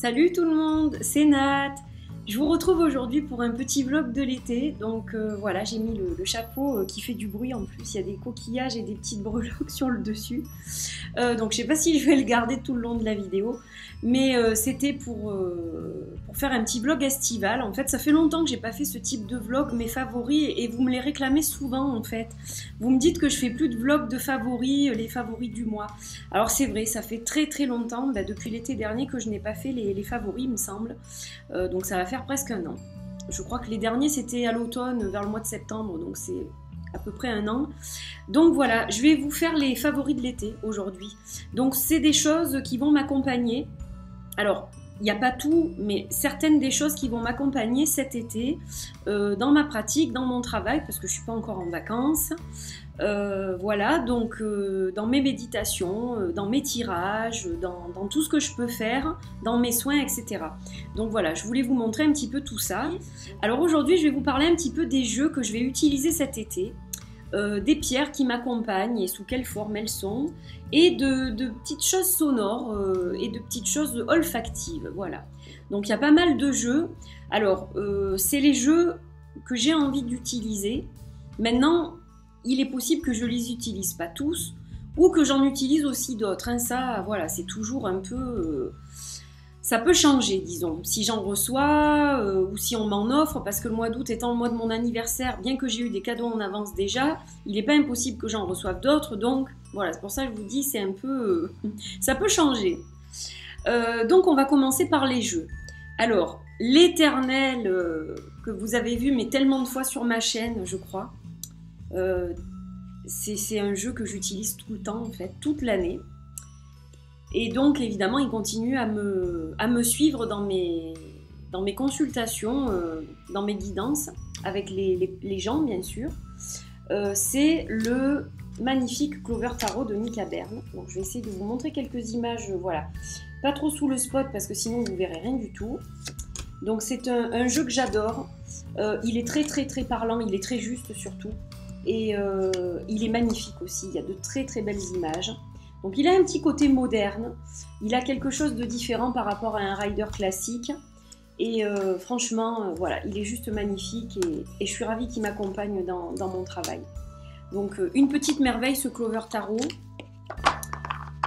Salut tout le monde, c'est Nat. Je vous retrouve aujourd'hui pour un petit vlog de l'été. Donc voilà, j'ai mis le chapeau qui fait du bruit en plus. Il y a des coquillages et des petites breloques sur le dessus. Donc je sais pas si je vais le garder tout le long de la vidéo. Mais c'était pour faire un petit vlog estival. En fait, ça fait longtemps que j'ai pas fait ce type de vlog, mes favoris, et vous me les réclamez souvent en fait. Vous me dites que je fais plus de vlogs de favoris, les favoris du mois. Alors c'est vrai, ça fait très longtemps, depuis l'été dernier, que je n'ai pas fait les favoris, il me semble. Donc ça va faire presque un an. Je crois que les derniers c'était à l'automne, vers le mois de septembre, donc c'est à peu près un an. Donc voilà, je vais vous faire les favoris de l'été aujourd'hui. Donc c'est des choses qui vont m'accompagner. Alors, il n'y a pas tout, mais certaines des choses qui vont m'accompagner cet été dans ma pratique, dans mon travail, parce que je ne suis pas encore en vacances. Voilà, donc dans mes méditations, dans mes tirages, dans tout ce que je peux faire, dans mes soins, etc. Donc voilà, je voulais vous montrer un petit peu tout ça. Alors aujourd'hui, je vais vous parler un petit peu des jeux que je vais utiliser cet été. Des pierres qui m'accompagnent et sous quelle forme elles sont, et de petites choses sonores et de petites choses olfactives, voilà. Donc il y a pas mal de jeux. Alors c'est les jeux que j'ai envie d'utiliser. Maintenant, il est possible que je les utilise pas tous, ou que j'en utilise aussi d'autres, hein. Ça, voilà, c'est toujours un peu... ça peut changer, disons, si j'en reçois ou si on m'en offre, parce que le mois d'août étant le mois de mon anniversaire, bien que j'ai eu des cadeaux en avance déjà, il n'est pas impossible que j'en reçoive d'autres, donc voilà, c'est pour ça que je vous dis, c'est un peu... ça peut changer. Donc on va commencer par les jeux. Alors, l'éternel que vous avez vu, mais tellement de fois sur ma chaîne, je crois, c'est un jeu que j'utilise tout le temps, en fait, toute l'année. Et donc, évidemment, il continue à me suivre dans mes consultations, dans mes guidances, avec les gens, bien sûr. C'est le magnifique Clover Tarot de Mika Berne. Donc, je vais essayer de vous montrer quelques images, voilà. Pas trop sous le spot, parce que sinon, vous ne verrez rien du tout. Donc, c'est un jeu que j'adore. Il est très parlant, il est très juste, surtout. Et il est magnifique aussi, il y a de très belles images. Donc il a un petit côté moderne, il a quelque chose de différent par rapport à un rider classique. Et franchement, voilà, il est juste magnifique et je suis ravie qu'il m'accompagne dans mon travail. Donc une petite merveille ce Clover Tarot.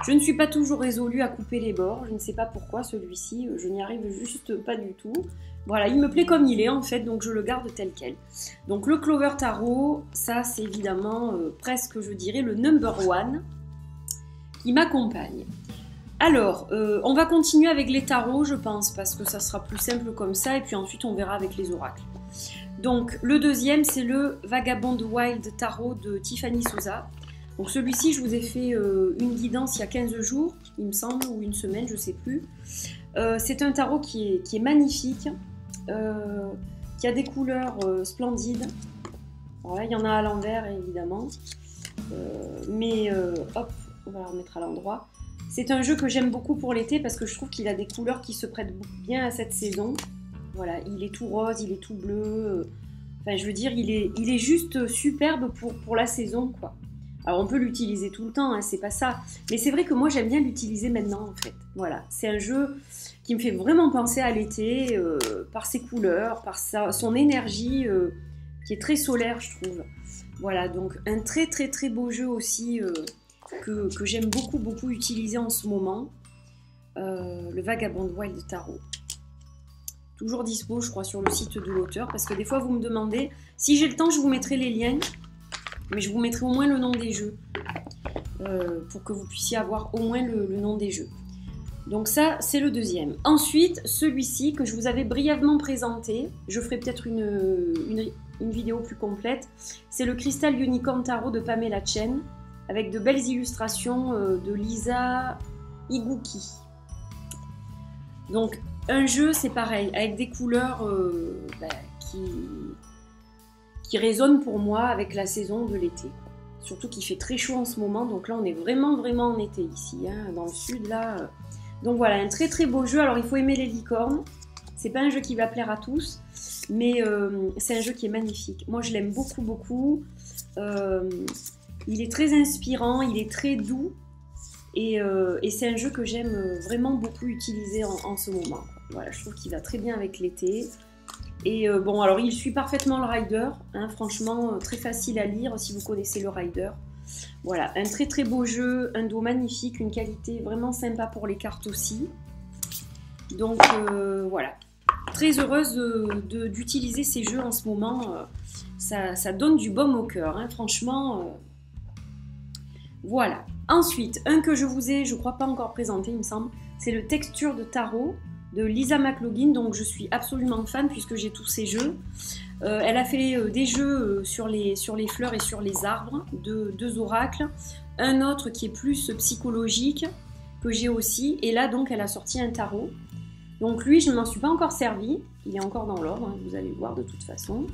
Je ne suis pas toujours résolue à couper les bords, je ne sais pas pourquoi celui-ci, je n'y arrive juste pas du tout. Voilà, il me plaît comme il est en fait, donc je le garde tel quel. Donc le Clover Tarot, ça c'est évidemment presque, je dirais, le number one qui m'accompagne. Alors, on va continuer avec les tarots, je pense, parce que ça sera plus simple comme ça, et puis ensuite on verra avec les oracles. Donc le deuxième, c'est le Vagabond Wild Tarot de Tiffany Souza. Donc celui-ci, je vous ai fait une guidance il y a 15 jours, il me semble, ou une semaine, je ne sais plus. C'est un tarot qui est magnifique, qui a des couleurs splendides. Voilà, il y en a à l'envers, évidemment. Hop, on va la remettre à l'endroit. C'est un jeu que j'aime beaucoup pour l'été parce que je trouve qu'il a des couleurs qui se prêtent bien à cette saison. Voilà, il est tout rose, il est tout bleu. Enfin, je veux dire, il est juste superbe pour la saison, quoi. Alors on peut l'utiliser tout le temps, hein, c'est pas ça. Mais c'est vrai que moi j'aime bien l'utiliser maintenant en fait. Voilà, c'est un jeu qui me fait vraiment penser à l'été, par ses couleurs, par son énergie qui est très solaire je trouve. Voilà, donc un très beau jeu aussi que j'aime beaucoup utiliser en ce moment. Le Vagabond Wild Tarot. Toujours dispo je crois sur le site de l'auteur parce que des fois vous me demandez, si j'ai le temps je vous mettrai les liens. Mais je vous mettrai au moins le nom des jeux pour que vous puissiez avoir au moins le nom des jeux. Donc ça, c'est le deuxième. Ensuite, celui-ci que je vous avais brièvement présenté, je ferai peut-être une vidéo plus complète, c'est le Crystal Unicorn Tarot de Pamela Chen, avec de belles illustrations de Lisa Iguchi. Donc un jeu, c'est pareil, avec des couleurs qui résonne pour moi avec la saison de l'été. Surtout qu'il fait très chaud en ce moment, donc là on est vraiment en été ici, hein, dans le sud là. Donc voilà, un très beau jeu. Alors il faut aimer les licornes, c'est pas un jeu qui va plaire à tous, mais c'est un jeu qui est magnifique. Moi je l'aime beaucoup. Il est très inspirant, il est très doux, Et c'est un jeu que j'aime vraiment beaucoup utiliser en ce moment. Voilà, je trouve qu'il va très bien avec l'été. Et bon, alors il suit parfaitement le Rider, hein, franchement très facile à lire si vous connaissez le Rider. Voilà, un très très beau jeu, un dos magnifique, une qualité vraiment sympa pour les cartes aussi. Donc voilà, très heureuse d'utiliser ces jeux en ce moment. Ça donne du baume au cœur, hein, franchement. Voilà. Ensuite, un que je vous ai, je crois pas encore présenté, il me semble, c'est le Texture de Tarot de Lisa McLaughlin, donc je suis absolument fan puisque j'ai tous ces jeux. Elle a fait des jeux sur les fleurs et sur les arbres, deux oracles, un autre qui est plus psychologique que j'ai aussi, et là donc elle a sorti un tarot. Donc lui je ne m'en suis pas encore servi, il est encore dans l'ordre, hein, vous allez le voir de toute façon.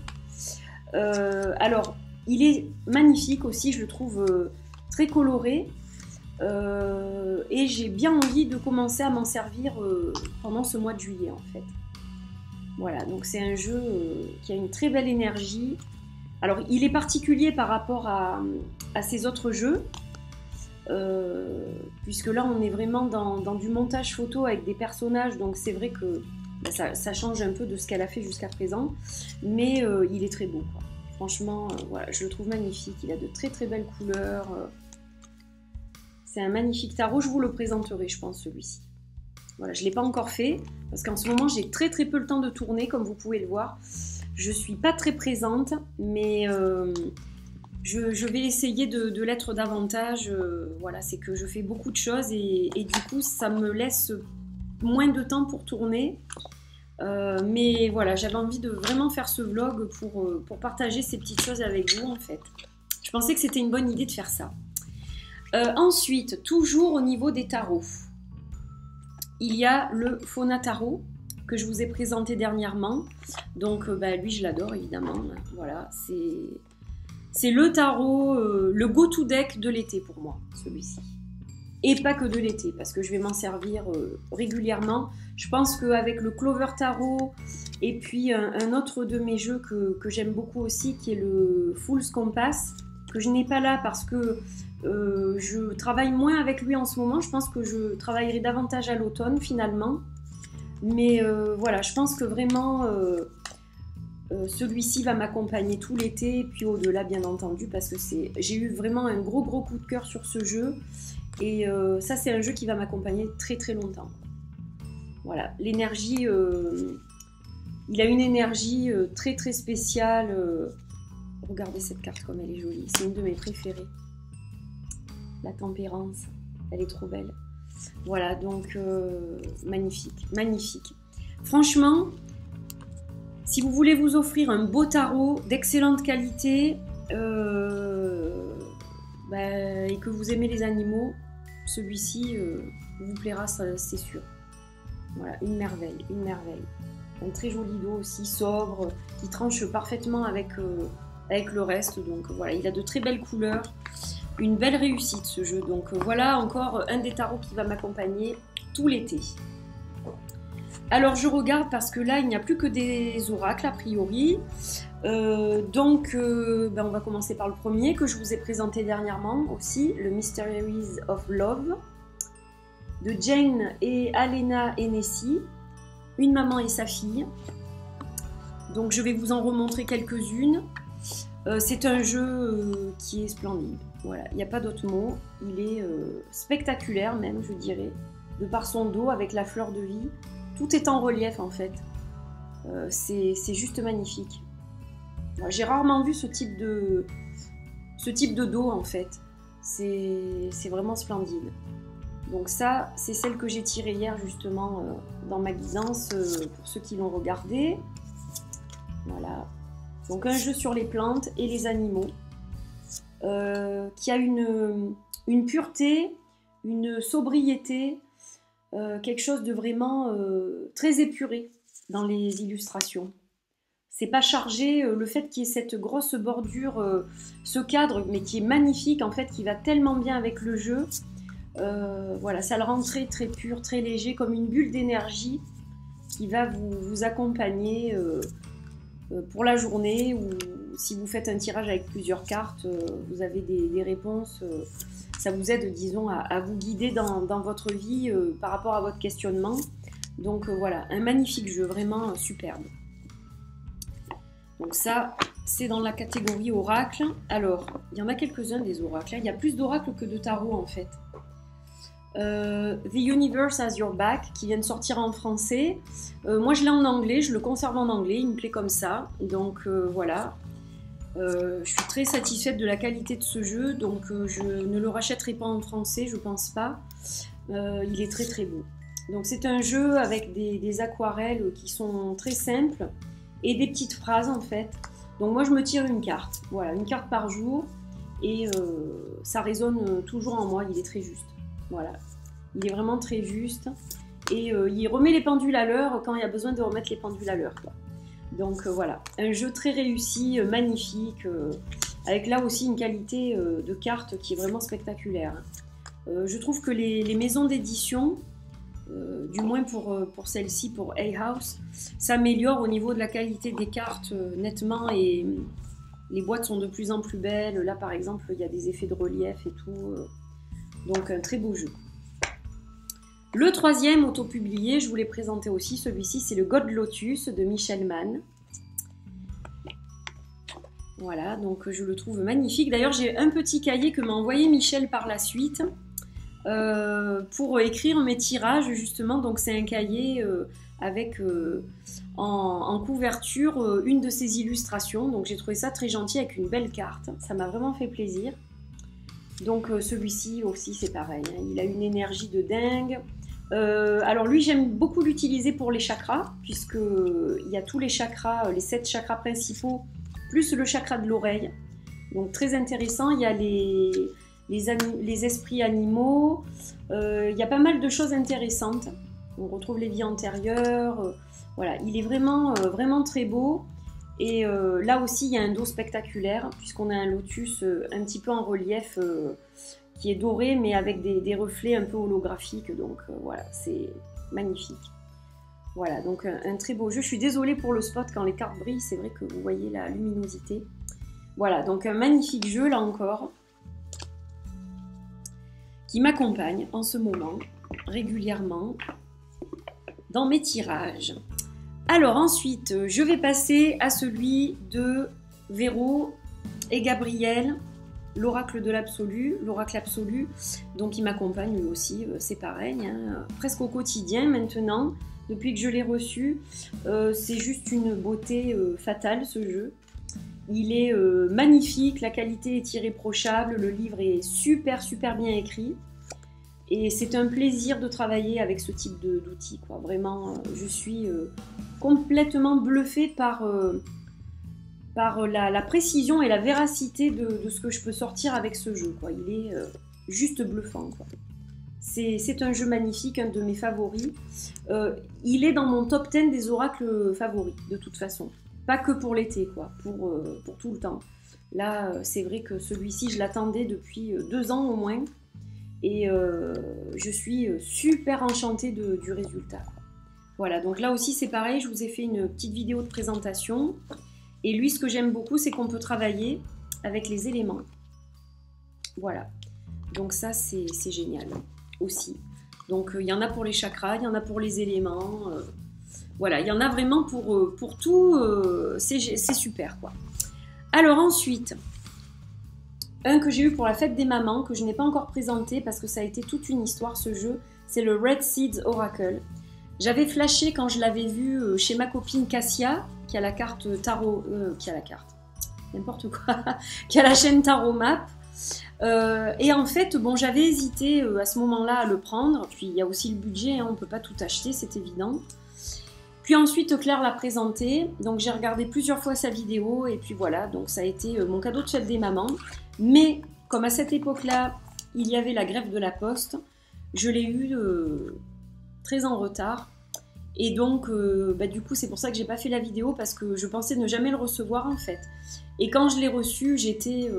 Alors il est magnifique aussi, je le trouve très coloré. Et j'ai bien envie de commencer à m'en servir pendant ce mois de juillet en fait. Voilà, donc c'est un jeu qui a une très belle énergie. Alors il est particulier par rapport à ces autres jeux, puisque là on est vraiment dans du montage photo avec des personnages, donc c'est vrai que ça change un peu de ce qu'elle a fait jusqu'à présent, mais il est très beau, quoi. Franchement, voilà, je le trouve magnifique, il a de très très belles couleurs. C'est un magnifique tarot, je vous le présenterai, je pense, celui-ci. Voilà, je ne l'ai pas encore fait, parce qu'en ce moment, j'ai très très peu le temps de tourner, comme vous pouvez le voir. Je ne suis pas très présente, mais je vais essayer de l'être davantage. Voilà, c'est que je fais beaucoup de choses, et du coup, ça me laisse moins de temps pour tourner. Mais voilà, j'avais envie de vraiment faire ce vlog pour partager ces petites choses avec vous, en fait. Je pensais que c'était une bonne idée de faire ça. Ensuite, toujours au niveau des tarots, il y a le Fauna Tarot que je vous ai présenté dernièrement. Donc lui je l'adore évidemment. Voilà, c'est le tarot, le go-to deck de l'été pour moi, celui-ci. Et pas que de l'été, parce que je vais m'en servir régulièrement. Je pense qu'avec le Clover Tarot et puis un autre de mes jeux que j'aime beaucoup aussi, qui est le Fool's Compass, que je n'ai pas là parce que je travaille moins avec lui en ce moment. Je pense que je travaillerai davantage à l'automne finalement. Mais voilà, je pense que vraiment celui-ci va m'accompagner tout l'été, puis au-delà bien entendu, parce que j'ai eu vraiment un gros coup de cœur sur ce jeu. Et ça c'est un jeu qui va m'accompagner très très longtemps. Voilà, l'énergie, il a une énergie très très spéciale. Regardez cette carte comme elle est jolie, c'est une de mes préférées. La tempérance, elle est trop belle. Voilà, donc magnifique, magnifique. Franchement, si vous voulez vous offrir un beau tarot d'excellente qualité et que vous aimez les animaux, celui-ci vous plaira, c'est sûr. Voilà, une merveille, une merveille. Un très joli dos aussi, sobre, qui tranche parfaitement avec le reste. Donc voilà, il a de très belles couleurs. Une belle réussite ce jeu. Donc voilà encore un des tarots qui va m'accompagner tout l'été. Alors je regarde parce que là il n'y a plus que des oracles a priori. On va commencer par le premier que je vous ai présenté dernièrement aussi, le Mysteries of Love de Jane et Alena Hennessy, une maman et sa fille. Donc je vais vous en remontrer quelques-unes. C'est un jeu qui est splendide. Voilà, il n'y a pas d'autre mot. Il est spectaculaire même, je dirais, de par son dos avec la fleur de vie. Tout est en relief en fait. C'est juste magnifique. J'ai rarement vu ce type de dos en fait. C'est vraiment splendide. Donc ça, c'est celle que j'ai tirée hier justement dans ma guidance pour ceux qui l'ont regardé. Voilà. Donc un jeu sur les plantes et les animaux qui a une pureté, une sobriété, quelque chose de vraiment très épuré dans les illustrations. C'est pas chargé, le fait qu'il y ait cette grosse bordure, ce cadre, mais qui est magnifique en fait, qui va tellement bien avec le jeu. Voilà, ça le rend très très pur, très léger, comme une bulle d'énergie qui va vous accompagner pour la journée ou si vous faites un tirage avec plusieurs cartes, vous avez des réponses, ça vous aide, disons, à vous guider dans votre vie par rapport à votre questionnement. Donc voilà, un magnifique jeu, vraiment superbe. Donc ça, c'est dans la catégorie oracle. Alors, il y en a quelques-uns des oracles. Il y a plus d'oracles que de tarot en fait. The Universe Has Your Back, qui vient de sortir en français. Moi je l'ai en anglais, je le conserve en anglais, il me plaît comme ça. Donc voilà. Je suis très satisfaite de la qualité de ce jeu, donc je ne le rachèterai pas en français, je pense pas. Il est très très beau. Donc c'est un jeu avec des aquarelles qui sont très simples et des petites phrases en fait. Donc moi je me tire une carte, voilà, une carte par jour et ça résonne toujours en moi, il est très juste. Voilà, il est vraiment très juste et il remet les pendules à l'heure quand il y a besoin de remettre les pendules à l'heure. Donc voilà, un jeu très réussi, magnifique, avec là aussi une qualité de carte qui est vraiment spectaculaire. Je trouve que les maisons d'édition, du moins pour celle-ci, pour Hay House, s'améliorent au niveau de la qualité des cartes nettement et les boîtes sont de plus en plus belles. Là par exemple, il y a des effets de relief et tout, donc un très beau jeu. Le troisième auto-publié, je vous l'ai présenté aussi, celui-ci c'est le God Lotus de Michel Mann. Voilà, donc je le trouve magnifique. D'ailleurs j'ai un petit cahier que m'a envoyé Michel par la suite pour écrire mes tirages justement. Donc c'est un cahier avec en couverture une de ses illustrations. Donc j'ai trouvé ça très gentil avec une belle carte, ça m'a vraiment fait plaisir. Donc celui-ci aussi c'est pareil, hein. Il a une énergie de dingue. Alors lui j'aime beaucoup l'utiliser pour les chakras, puisqu'il y a tous les chakras, les 7 chakras principaux, plus le chakra de l'oreille. Donc très intéressant, il y a les esprits animaux, il y a pas mal de choses intéressantes. On retrouve les vies antérieures, voilà, il est vraiment, vraiment très beau. Et là aussi il y a un dos spectaculaire, puisqu'on a un lotus un petit peu en relief, qui est doré mais avec des reflets un peu holographiques, donc voilà, c'est magnifique. Voilà, donc un très beau jeu. Je suis désolée pour le spot, quand les cartes brillent, c'est vrai que vous voyez la luminosité. Voilà, donc un magnifique jeu là encore, qui m'accompagne en ce moment, régulièrement, dans mes tirages. Alors ensuite, je vais passer à celui de Véro et Gabriel, l'oracle de l'absolu, l'oracle absolu, donc il m'accompagne lui aussi, c'est pareil, hein, presque au quotidien maintenant, depuis que je l'ai reçu. C'est juste une beauté fatale ce jeu. Il est magnifique, la qualité est irréprochable, le livre est super bien écrit. Et c'est un plaisir de travailler avec ce type d'outils, quoi. Vraiment, je suis complètement bluffée par la précision et la véracité de ce que je peux sortir avec ce jeu, quoi. Il est juste bluffant, quoi. C'est un jeu magnifique, un de mes favoris. Il est dans mon top 10 des oracles favoris, de toute façon. Pas que pour l'été, quoi, pour tout le temps. Là, c'est vrai que celui-ci, je l'attendais depuis 2 ans au moins. Et je suis super enchantée du résultat, quoi. Voilà, donc là aussi c'est pareil, je vous ai fait une petite vidéo de présentation. Et lui, ce que j'aime beaucoup, c'est qu'on peut travailler avec les éléments. Voilà, donc ça c'est génial aussi. Donc il y en a pour les chakras, il y en a pour les éléments. Voilà, il y en a vraiment pour tout, c'est super, quoi. Alors ensuite, un que j'ai eu pour la fête des mamans, que je n'ai pas encore présenté parce que ça a été toute une histoire ce jeu, c'est le Red Seeds Oracle. J'avais flashé quand je l'avais vu chez ma copine Cassia, qui a la carte tarot, qui a la carte, n'importe quoi, qui a la chaîne Tarot Map. Et en fait, bon, j'avais hésité à ce moment-là à le prendre, puis il y a aussi le budget, hein, on ne peut pas tout acheter, c'est évident. Puis ensuite, Claire l'a présenté, donc j'ai regardé plusieurs fois sa vidéo, et puis voilà, donc ça a été mon cadeau de fête des mamans. Mais comme à cette époque-là, il y avait la grève de la Poste, je l'ai eu très en retard. Et donc, du coup, c'est pour ça que j'ai pas fait la vidéo, parce que je pensais ne jamais le recevoir en fait. Et quand je l'ai reçu, j'étais...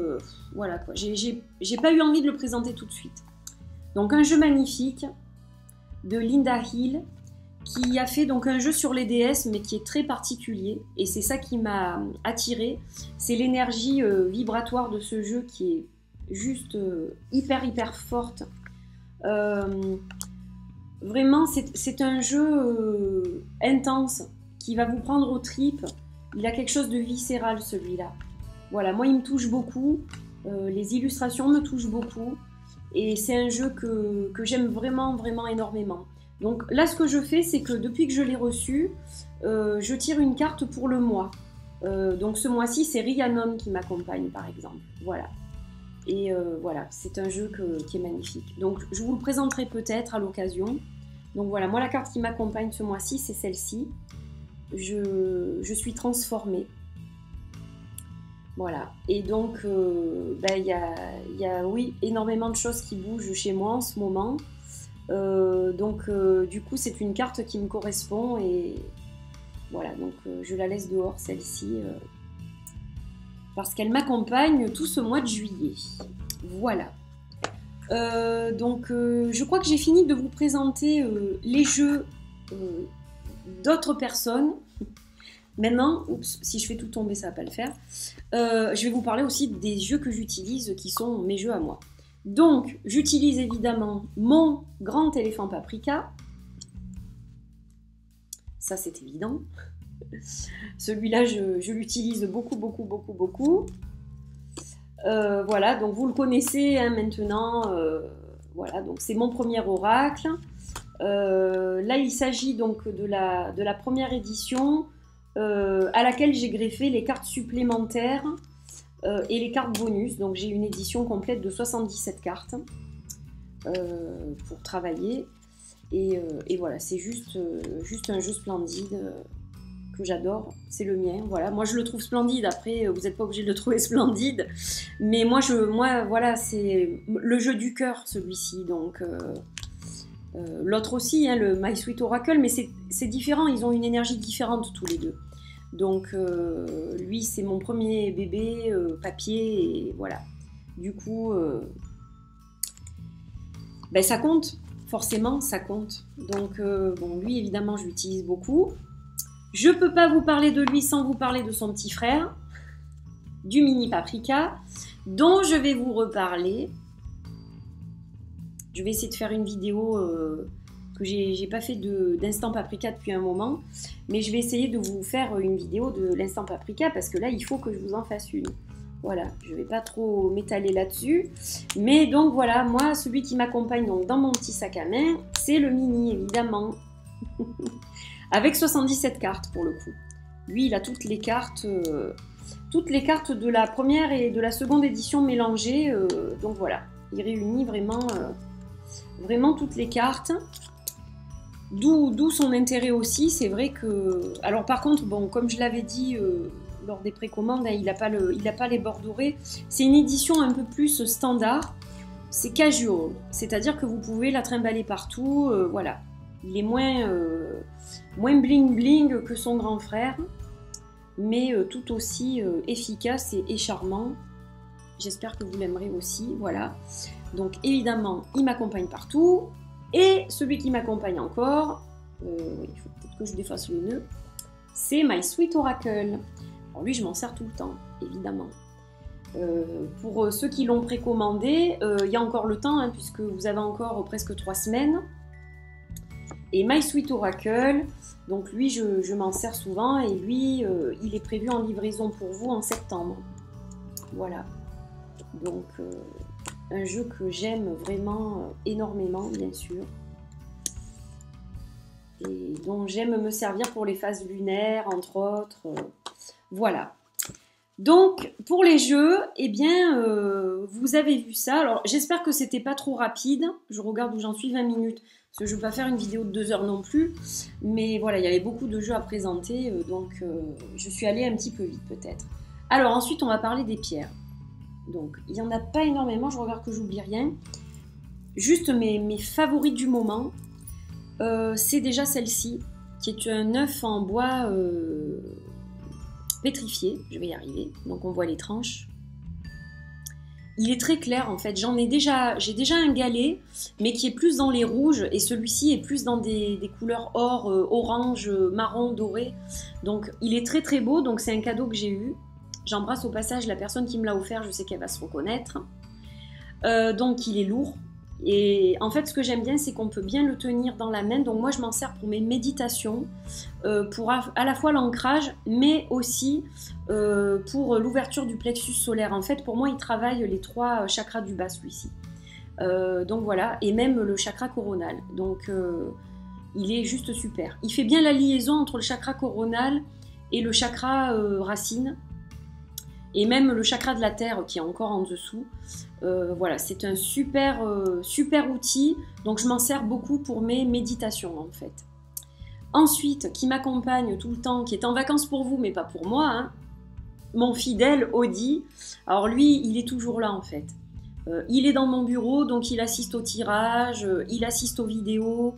voilà quoi, j'ai pas eu envie de le présenter tout de suite. Donc un jeu magnifique de Linda Hill, qui a fait donc un jeu sur les déesses, mais qui est très particulier. Et c'est ça qui m'a attirée. C'est l'énergie vibratoire de ce jeu qui est juste hyper forte. Vraiment, c'est un jeu intense qui va vous prendre aux tripes. Il a quelque chose de viscéral, celui-là. Voilà, moi, il me touche beaucoup. Les illustrations me touchent beaucoup. Et c'est un jeu que j'aime vraiment énormément. Donc là, ce que je fais, c'est que depuis que je l'ai reçu, je tire une carte pour le mois. Donc ce mois-ci, c'est Rhiannon qui m'accompagne, par exemple. Voilà. Et voilà, c'est un jeu qui est magnifique. Donc je vous le présenterai peut-être à l'occasion. Donc voilà, moi la carte qui m'accompagne ce mois-ci, c'est celle-ci. Je suis transformée. Voilà. Et donc, il y a, oui, énormément de choses qui bougent chez moi en ce moment. Du coup, c'est une carte qui me correspond. Et voilà, donc je la laisse dehors, celle-ci. Parce qu'elle m'accompagne tout ce mois de juillet. Voilà. Je crois que j'ai fini de vous présenter les jeux d'autres personnes. Maintenant, oups, si je fais tout tomber, ça va pas le faire. Je vais vous parler aussi des jeux que j'utilise, qui sont mes jeux à moi. Donc, j'utilise évidemment mon grand éléphant paprika. Ça, c'est évident. Celui-là, je l'utilise beaucoup. Voilà, donc vous le connaissez hein, maintenant. Voilà, donc c'est mon premier oracle. Là, il s'agit donc de la première édition à laquelle j'ai greffé les cartes supplémentaires et les cartes bonus. Donc j'ai une édition complète de 77 cartes pour travailler. Et voilà, c'est juste un jeu splendide que j'adore, c'est le mien. Voilà, moi je le trouve splendide. Après, vous n'êtes pas obligé de le trouver splendide, mais moi voilà, c'est le jeu du cœur celui-ci. Donc l'autre aussi, hein, le My Sweet Oracle, mais c'est différent. Ils ont une énergie différente tous les deux. Donc lui, c'est mon premier bébé papier et voilà. Du coup, ça compte. Forcément, ça compte. Donc, bon, lui, évidemment, je l'utilise beaucoup. Je ne peux pas vous parler de lui sans vous parler de son petit frère, du mini paprika, dont je vais vous reparler. Je vais essayer de faire une vidéo que j'ai pas fait d'instant paprika depuis un moment, mais je vais essayer de vous faire une vidéo de l'instant paprika parce que là, il faut que je vous en fasse une. Voilà, je ne vais pas trop m'étaler là-dessus. Mais donc voilà, moi, celui qui m'accompagne dans mon petit sac à main, c'est le mini, évidemment. Avec 77 cartes pour le coup. Lui, il a toutes les cartes de la première et de la seconde édition mélangées. Donc voilà, il réunit vraiment toutes les cartes. D'où son intérêt aussi. C'est vrai que... Alors par contre, bon, comme je l'avais dit... lors des précommandes, hein, il n'a pas les bords dorés. C'est une édition un peu plus standard. C'est casual, c'est-à-dire que vous pouvez la trimballer partout. Voilà, il est moins bling bling que son grand frère, mais tout aussi efficace et charmant. J'espère que vous l'aimerez aussi. Voilà. Donc évidemment, il m'accompagne partout. Et celui qui m'accompagne encore, oui, il faut peut-être que je défasse le nœud. C'est My Sweet Oracle. Alors lui, je m'en sers tout le temps, évidemment. Pour ceux qui l'ont précommandé, il y a encore le temps, hein, puisque vous avez encore presque 3 semaines. Et My Sweet Oracle, donc lui, je m'en sers souvent, et lui, il est prévu en livraison pour vous en septembre. Voilà. Donc, un jeu que j'aime vraiment énormément, bien sûr. Et dont j'aime me servir pour les phases lunaires, entre autres. Voilà. Donc, pour les jeux, eh bien, vous avez vu ça. Alors, j'espère que c'était pas trop rapide. Je regarde où j'en suis, 20 minutes. Parce que je ne veux pas faire une vidéo de 2 heures non plus. Mais voilà, il y avait beaucoup de jeux à présenter. Donc, je suis allée un petit peu vite, peut-être. Alors, ensuite, on va parler des pierres. Donc, il n'y en a pas énormément. Je regarde que j'oublie rien. Juste mes favoris du moment. C'est déjà celle-ci, qui est un œuf en bois... pétrifié, je vais y arriver, donc on voit les tranches. Il est très clair en fait. J'ai déjà un galet, mais qui est plus dans les rouges, et celui-ci est plus dans des couleurs or, orange, marron, doré. Donc il est très très beau, donc c'est un cadeau que j'ai eu. J'embrasse au passage la personne qui me l'a offert, je sais qu'elle va se reconnaître. Donc il est lourd. Et en fait, ce que j'aime bien, c'est qu'on peut bien le tenir dans la main. Donc moi, je m'en sers pour mes méditations, pour à la fois l'ancrage, mais aussi pour l'ouverture du plexus solaire. En fait, pour moi, il travaille les 3 chakras du bas, celui-ci. Donc voilà, et même le chakra coronal. Donc il est juste super. Il fait bien la liaison entre le chakra coronal et le chakra racine, et même le chakra de la terre qui est encore en dessous. Voilà, c'est un super, super outil, donc je m'en sers beaucoup pour mes méditations en fait. Ensuite, qui m'accompagne tout le temps, qui est en vacances pour vous, mais pas pour moi, hein, mon fidèle Audi. Alors lui, il est toujours là en fait. Il est dans mon bureau, donc il assiste au tirage, il assiste aux vidéos,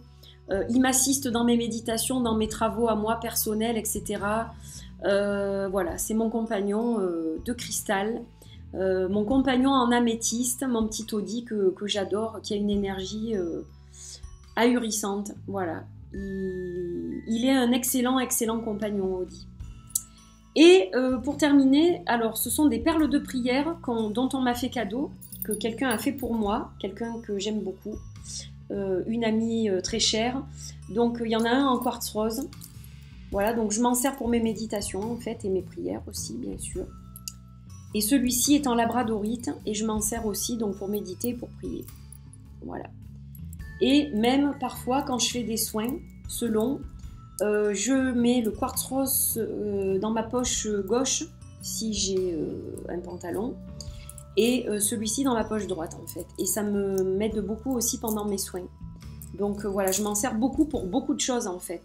il m'assiste dans mes méditations, dans mes travaux à moi personnels, etc. Voilà, c'est mon compagnon de cristal, mon compagnon en améthyste, mon petit Audi que j'adore, qui a une énergie ahurissante. Voilà, il est un excellent, excellent compagnon, Audi. Et pour terminer, alors ce sont des perles de prière dont on m'a fait cadeau, que quelqu'un a fait pour moi, quelqu'un que j'aime beaucoup, une amie très chère. Donc il y en a un en quartz rose. Voilà, donc je m'en sers pour mes méditations en fait, et mes prières aussi, bien sûr. Et celui-ci est en labradorite, et je m'en sers aussi donc pour méditer et pour prier. Voilà. Et même parfois, quand je fais des soins, selon, je mets le quartz rose dans ma poche gauche, si j'ai un pantalon, et celui-ci dans ma poche droite en fait. Et ça m'aide beaucoup aussi pendant mes soins. Donc voilà, je m'en sers beaucoup pour beaucoup de choses en fait.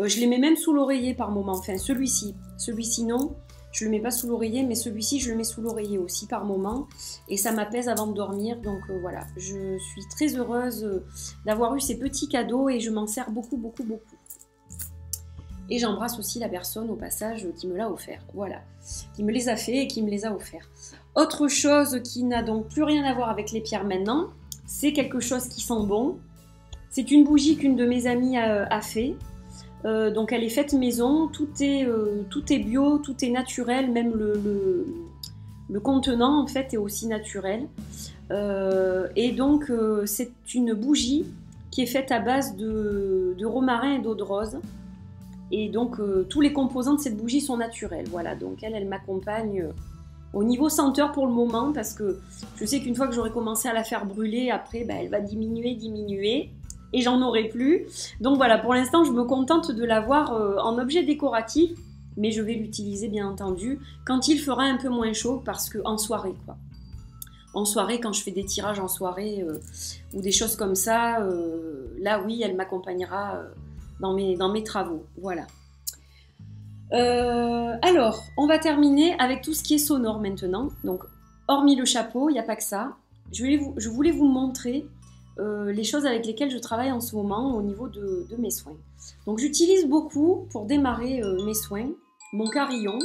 Je les mets même sous l'oreiller par moment, enfin celui-ci non, je le mets pas sous l'oreiller, mais celui-ci je le mets sous l'oreiller aussi par moment, et ça m'apaise avant de dormir. Donc voilà, je suis très heureuse d'avoir eu ces petits cadeaux, et je m'en sers beaucoup, beaucoup, beaucoup. Et j'embrasse aussi la personne au passage qui me l'a offert, voilà, qui me les a fait et qui me les a offerts. Autre chose qui n'a donc plus rien à voir avec les pierres maintenant, c'est quelque chose qui sent bon. C'est une bougie qu'une de mes amies a fait. Donc elle est faite maison, tout est bio, tout est naturel, même le contenant en fait est aussi naturel. Et donc c'est une bougie qui est faite à base de romarin et d'eau de rose. Et donc tous les composants de cette bougie sont naturels. Voilà, donc elle m'accompagne au niveau senteur pour le moment, parce que je sais qu'une fois que j'aurai commencé à la faire brûler, après elle va diminuer. Et j'en aurai plus. Donc voilà, pour l'instant, je me contente de l'avoir en objet décoratif, mais je vais l'utiliser bien entendu quand il fera un peu moins chaud, parce que en soirée quoi. En soirée, quand je fais des tirages en soirée ou des choses comme ça, là oui, elle m'accompagnera dans mes travaux. Voilà. Alors, on va terminer avec tout ce qui est sonore maintenant. Donc, hormis le chapeau, il n'y a pas que ça. Je voulais vous montrer les choses avec lesquelles je travaille en ce moment au niveau de mes soins. Donc j'utilise beaucoup pour démarrer mes soins mon carillon.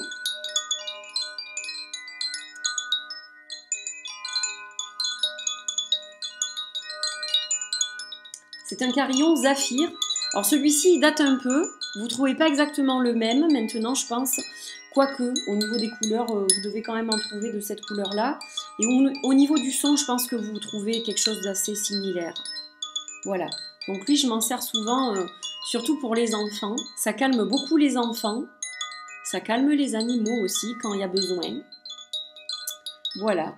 C'est un carillon Zaphir. Alors celui-ci il date un peu, vous ne trouvez pas exactement le même maintenant je pense, quoique au niveau des couleurs vous devez quand même en trouver de cette couleur là. Et au niveau du son je pense que vous trouvez quelque chose d'assez similaire. Voilà, donc lui je m'en sers souvent, surtout pour les enfants, ça calme beaucoup les enfants, ça calme les animaux aussi quand il y a besoin. Voilà,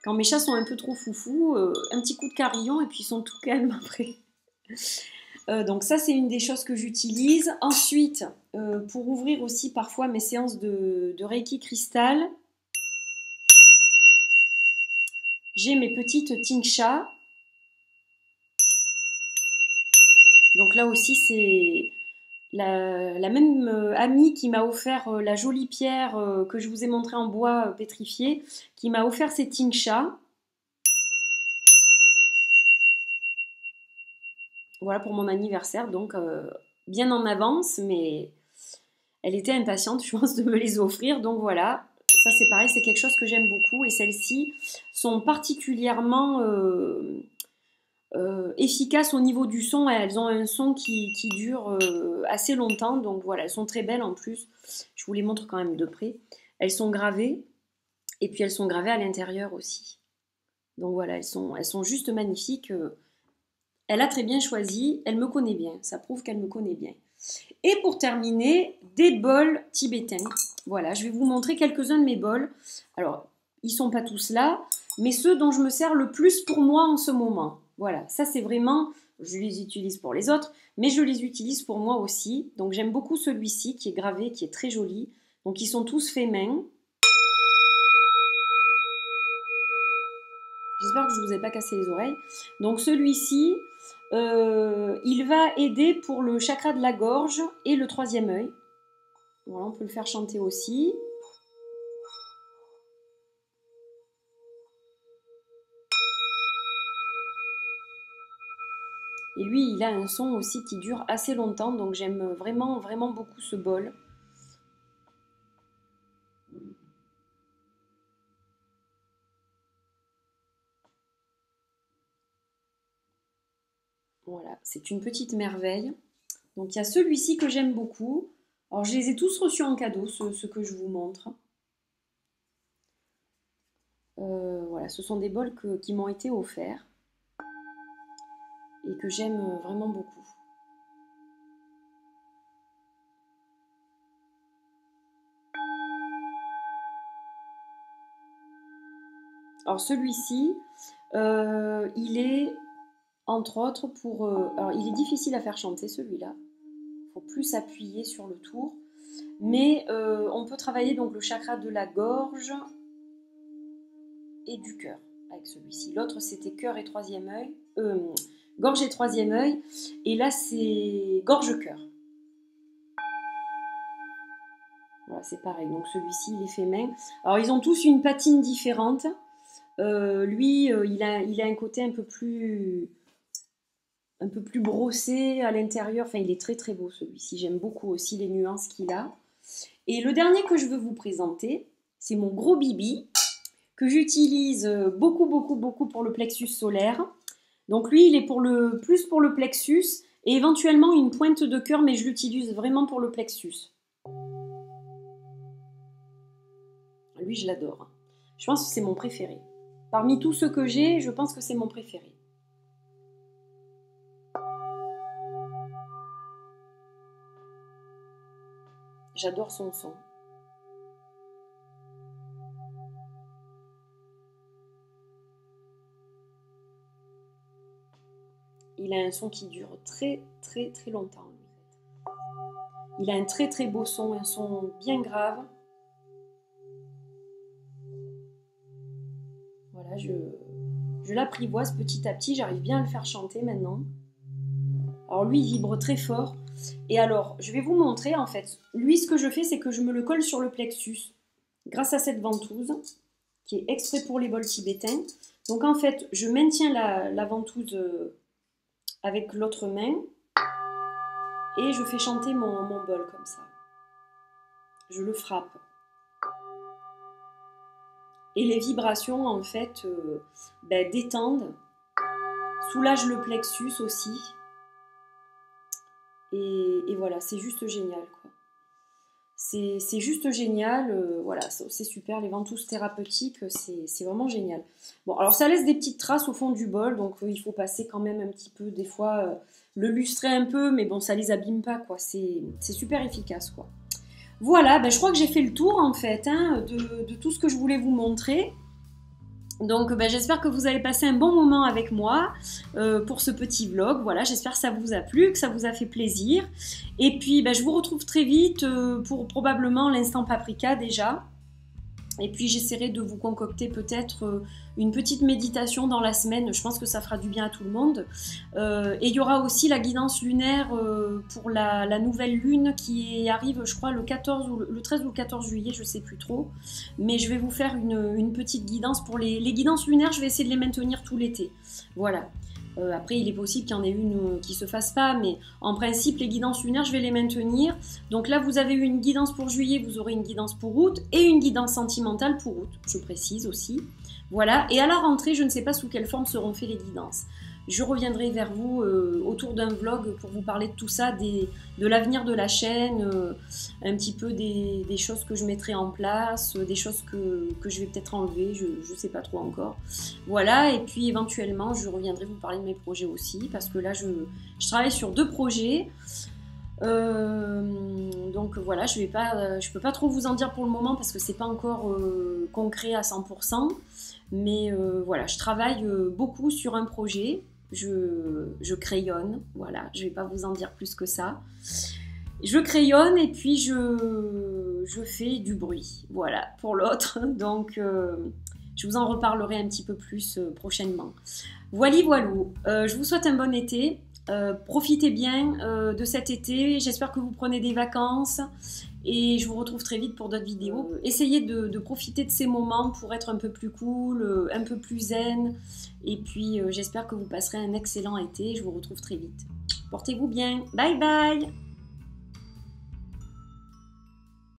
quand mes chats sont un peu trop foufous, un petit coup de carillon et puis ils sont tout calmes après. Donc ça c'est une des choses que j'utilise. Ensuite, pour ouvrir aussi parfois mes séances de Reiki cristal, j'ai mes petites Tingsha. Donc là aussi c'est la même amie qui m'a offert la jolie pierre que je vous ai montrée en bois pétrifié, qui m'a offert ces Tingsha. Voilà pour mon anniversaire, donc bien en avance, mais elle était impatiente, je pense, de me les offrir. Donc voilà, Ça c'est pareil, c'est quelque chose que j'aime beaucoup. Et celles-ci sont particulièrement efficaces au niveau du son. Elles ont un son qui dure assez longtemps. Donc voilà, elles sont très belles en plus. Je vous les montre quand même de près. Elles sont gravées. Et puis elles sont gravées à l'intérieur aussi. Donc voilà, elles sont juste magnifiques. Elle a très bien choisi, elle me connaît bien. Ça prouve qu'elle me connaît bien. Et pour terminer, des bols tibétains. Voilà, je vais vous montrer quelques-uns de mes bols. Alors, ils ne sont pas tous là, mais ceux dont je me sers le plus pour moi en ce moment. Voilà, ça c'est vraiment, je les utilise pour les autres, mais je les utilise pour moi aussi. Donc j'aime beaucoup celui-ci qui est gravé, qui est très joli. Donc ils sont tous faits main. J'espère que je ne vous ai pas cassé les oreilles. Donc celui-ci, il va aider pour le chakra de la gorge et le troisième œil. Voilà, on peut le faire chanter aussi. Et lui, il a un son aussi qui dure assez longtemps, donc j'aime vraiment, vraiment beaucoup ce bol. Voilà, c'est une petite merveille. Donc il y a celui-ci que j'aime beaucoup. Alors je les ai tous reçus en cadeau, ceux que je vous montre. Voilà, ce sont des bols qui m'ont été offerts et que j'aime vraiment beaucoup. Alors celui-ci, il est entre autres pour... alors il est difficile à faire chanter celui-là. Il faut plus appuyer sur le tour. Mais on peut travailler donc le chakra de la gorge et du cœur avec celui-ci. L'autre c'était cœur et troisième œil. Gorge et troisième œil. Et là c'est gorge-cœur. Voilà, c'est pareil. Donc celui-ci il est fait main. Alors ils ont tous une patine différente. Lui, il a un côté un peu plus brossé à l'intérieur. Enfin, il est très très beau celui-ci. J'aime beaucoup aussi les nuances qu'il a. Et le dernier que je veux vous présenter, c'est mon gros bibi que j'utilise beaucoup pour le plexus solaire. Donc lui, il est plus pour le plexus et éventuellement une pointe de cœur, mais je l'utilise vraiment pour le plexus. Lui, je l'adore. Je pense que c'est mon préféré. Parmi tous ceux que j'ai, je pense que c'est mon préféré. J'adore son son. Il a un son qui dure très longtemps. Il a un très beau son, un son bien grave. Voilà, je l'apprivoise petit à petit, j'arrive bien à le faire chanter maintenant. Alors lui, il vibre très fort. Et alors, je vais vous montrer en fait. Lui, ce que je fais, c'est que je me le colle sur le plexus grâce à cette ventouse qui est exprès pour les bols tibétains. Donc en fait, je maintiens la ventouse avec l'autre main et je fais chanter mon bol comme ça. Je le frappe. Et les vibrations, en fait, détendent, soulagent le plexus aussi. Et voilà, c'est juste génial, quoi. C'est juste génial, voilà, c'est super, les ventouses thérapeutiques, c'est vraiment génial. Bon, alors ça laisse des petites traces au fond du bol, donc il faut passer quand même un petit peu, des fois, le lustrer un peu, mais bon, ça les abîme pas, quoi, c'est super efficace, quoi. Voilà, je crois que j'ai fait le tour, en fait, hein, de tout ce que je voulais vous montrer. Donc j'espère que vous avez passé un bon moment avec moi pour ce petit vlog. Voilà, j'espère que ça vous a plu, que ça vous a fait plaisir. Et puis je vous retrouve très vite pour probablement l'instant paprika déjà. Et puis j'essaierai de vous concocter peut-être une petite méditation dans la semaine. Je pense que ça fera du bien à tout le monde. Et il y aura aussi la guidance lunaire pour la nouvelle lune qui arrive, je crois, le 13 ou le 14 juillet, je ne sais plus trop. Mais je vais vous faire une petite guidance pour les guidances lunaires. Je vais essayer de les maintenir tout l'été. Voilà. Après, il est possible qu'il y en ait une qui se fasse pas, mais en principe, les guidances lunaires, je vais les maintenir. Donc là, vous avez eu une guidance pour juillet, vous aurez une guidance pour août et une guidance sentimentale pour août, je précise aussi. Voilà, et à la rentrée, je ne sais pas sous quelle forme seront faites les guidances. Je reviendrai vers vous autour d'un vlog pour vous parler de tout ça, de l'avenir de la chaîne, un petit peu des choses que je mettrai en place, des choses que je vais peut-être enlever, je ne sais pas trop encore. Voilà, et puis éventuellement, je reviendrai vous parler de mes projets aussi, parce que là, je travaille sur 2 projets. Donc voilà, je peux pas trop vous en dire pour le moment, parce que c'est pas encore concret à 100%. Mais voilà, je travaille beaucoup sur un projet, je crayonne, voilà, je vais pas vous en dire plus que ça. Je crayonne et puis je fais du bruit, voilà, pour l'autre. Donc je vous en reparlerai un petit peu plus prochainement. Voilà, voilou, je vous souhaite un bon été. Profitez bien de cet été, j'espère que vous prenez des vacances et je vous retrouve très vite pour d'autres vidéos. Essayez de profiter de ces moments pour être un peu plus cool, un peu plus zen, et puis j'espère que vous passerez un excellent été, je vous retrouve très vite. Portez-vous bien, bye bye!